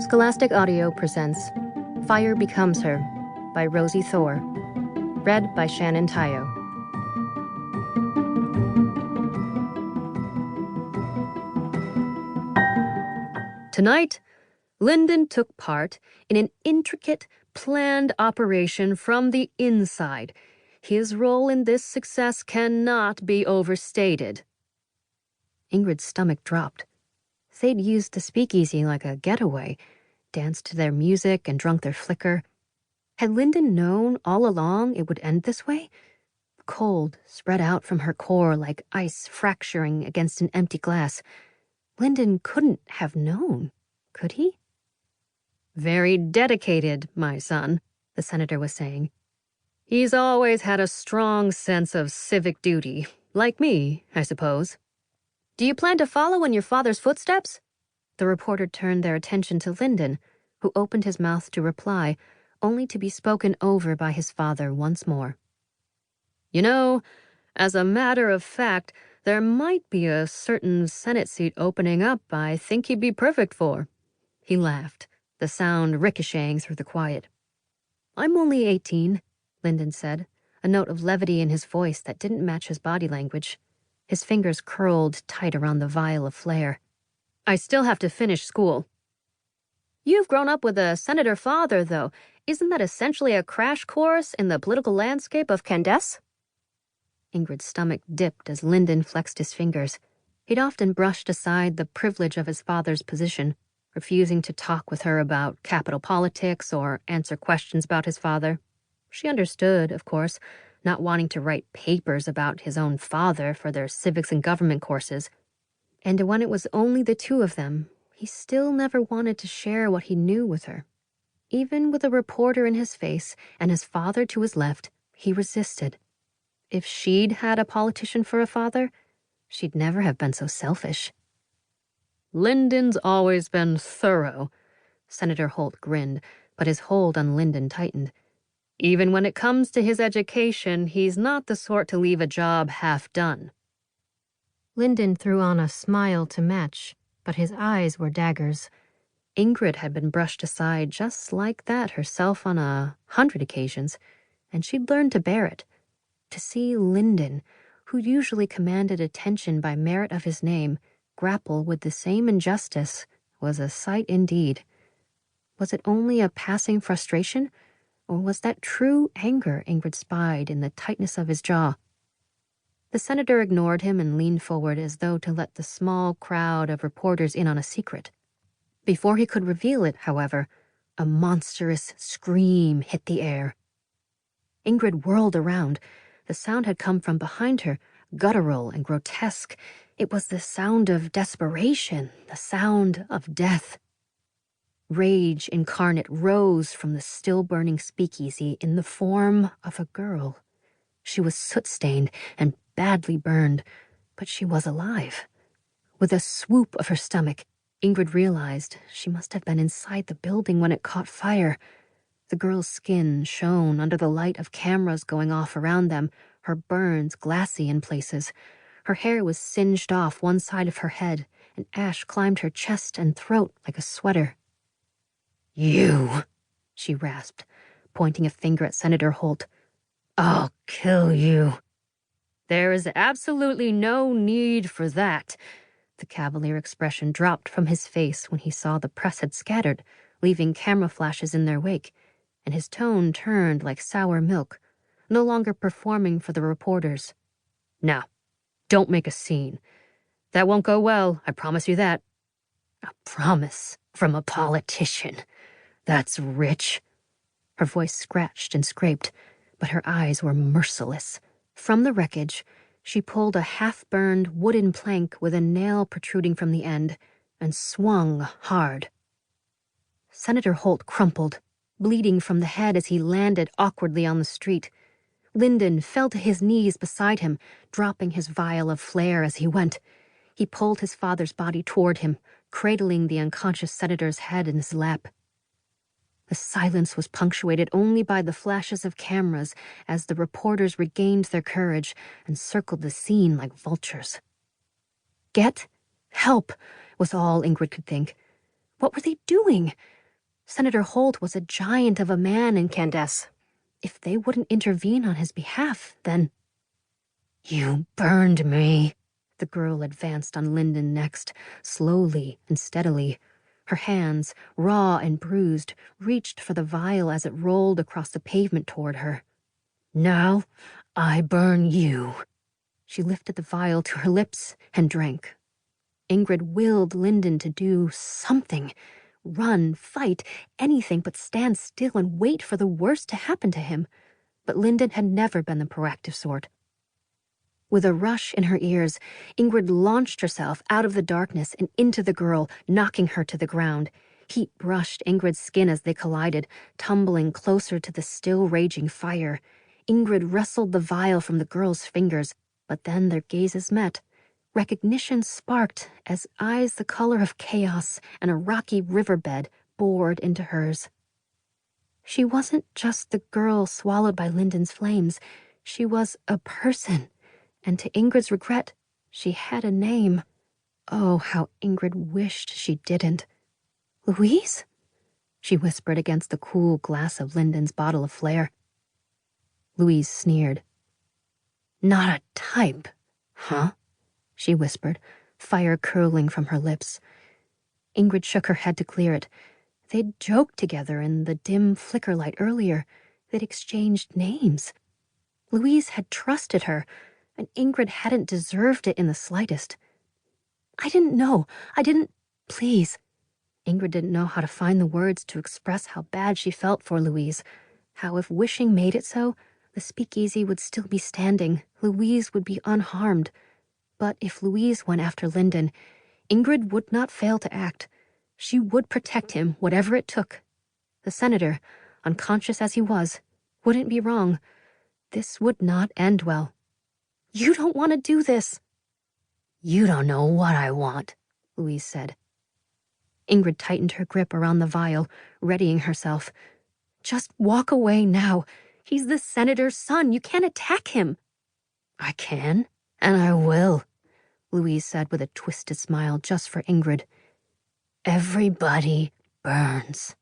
Scholastic Audio presents Fire Becomes Her by Rosiee Thor, read by Shannon Tayo. Tonight, Linden took part in an intricate, planned operation from the inside. His role in this success cannot be overstated. Ingrid's stomach dropped. They'd used the speakeasy like a getaway, danced to their music and drunk their flicker. Had Linden known all along it would end this way? Cold spread out from her core like ice fracturing against an empty glass. Linden couldn't have known, could he? Very dedicated, my son, the senator was saying. He's always had a strong sense of civic duty, like me, I suppose. Do you plan to follow in your father's footsteps? The reporter turned their attention to Linden, who opened his mouth to reply, only to be spoken over by his father once more. You know, as a matter of fact, there might be a certain Senate seat opening up I think he'd be perfect for. He laughed, the sound ricocheting through the quiet. I'm only 18, Linden said, a note of levity in his voice that didn't match his body language. His fingers curled tight around the vial of flair. I still have to finish school. You've grown up with a senator father, though. Isn't that essentially a crash course in the political landscape of Candesce? Ingrid's stomach dipped as Linden flexed his fingers. He'd often brushed aside the privilege of his father's position, refusing to talk with her about capital politics or answer questions about his father. She understood, of course, not wanting to write papers about his own father for their civics and government courses. And when it was only the two of them, he still never wanted to share what he knew with her. Even with a reporter in his face and his father to his left, he resisted. If she'd had a politician for a father, she'd never have been so selfish. Linden's always been thorough. Senator Holt grinned, but his hold on Linden tightened. Even when it comes to his education, he's not the sort to leave a job half done. Linden threw on a smile to match, but his eyes were daggers. Ingrid had been brushed aside just like that herself on 100 occasions, and she'd learned to bear it. To see Linden, who usually commanded attention by merit of his name, grapple with the same injustice was a sight indeed. Was it only a passing frustration? Or was that true anger Ingrid spied in the tightness of his jaw? The senator ignored him and leaned forward as though to let the small crowd of reporters in on a secret. Before he could reveal it, however, a monstrous scream hit the air. Ingrid whirled around. The sound had come from behind her, guttural and grotesque. It was the sound of desperation, the sound of death. Rage incarnate rose from the still-burning speakeasy in the form of a girl. She was soot-stained and badly burned, but she was alive. With a swoop of her stomach, Ingrid realized she must have been inside the building when it caught fire. The girl's skin shone under the light of cameras going off around them, her burns glassy in places. Her hair was singed off one side of her head, and ash climbed her chest and throat like a sweater. You, she rasped, pointing a finger at Senator Holt. I'll kill you. There is absolutely no need for that. The cavalier expression dropped from his face when he saw the press had scattered, leaving camera flashes in their wake, and his tone turned like sour milk, no longer performing for the reporters. Now, don't make a scene. That won't go well, I promise you that. A promise from a politician. That's rich. Her voice scratched and scraped, but her eyes were merciless. From the wreckage, she pulled a half-burned wooden plank with a nail protruding from the end and swung hard. Senator Holt crumpled, bleeding from the head as he landed awkwardly on the street. Linden fell to his knees beside him, dropping his vial of flair as he went. He pulled his father's body toward him, cradling the unconscious senator's head in his lap. The silence was punctuated only by the flashes of cameras as the reporters regained their courage and circled the scene like vultures. Get help was all Ingrid could think. What were they doing? Senator Holt was a giant of a man in Candesce. If they wouldn't intervene on his behalf, then... "You burned me." The girl advanced on Linden next, slowly and steadily. Her hands, raw and bruised, reached for the vial as it rolled across the pavement toward her. "Now I burn you." She lifted the vial to her lips and drank. Ingrid willed Linden to do something. Run, fight, anything but stand still and wait for the worst to happen to him. But Linden had never been the proactive sort. With a rush in her ears, Ingrid launched herself out of the darkness and into the girl, knocking her to the ground. Heat brushed Ingrid's skin as they collided, tumbling closer to the still raging fire. Ingrid wrestled the vial from the girl's fingers, but then their gazes met. Recognition sparked as eyes the color of chaos and a rocky riverbed bored into hers. She wasn't just the girl swallowed by Linden's flames. She was a person. And to Ingrid's regret, she had a name. Oh, how Ingrid wished she didn't. "Louise?" she whispered against the cool glass of Linden's bottle of flair. Louise sneered. "Not a type, huh?" she whispered, fire curling from her lips. Ingrid shook her head to clear it. They'd joked together in the dim flicker light earlier. They'd exchanged names. Louise had trusted her, and Ingrid hadn't deserved it in the slightest. "I didn't know. I didn't... Please." Ingrid didn't know how to find the words to express how bad she felt for Louise, how if wishing made it so, the speakeasy would still be standing, Louise would be unharmed. But if Louise went after Linden, Ingrid would not fail to act. She would protect him, whatever it took. The senator, unconscious as he was, wouldn't be wrong. This would not end well. "You don't want to do this." "You don't know what I want," Louise said. Ingrid tightened her grip around the vial, readying herself. "Just walk away now. He's the senator's son. You can't attack him." "I can, and I will," Louise said with a twisted smile just for Ingrid. "Everybody burns."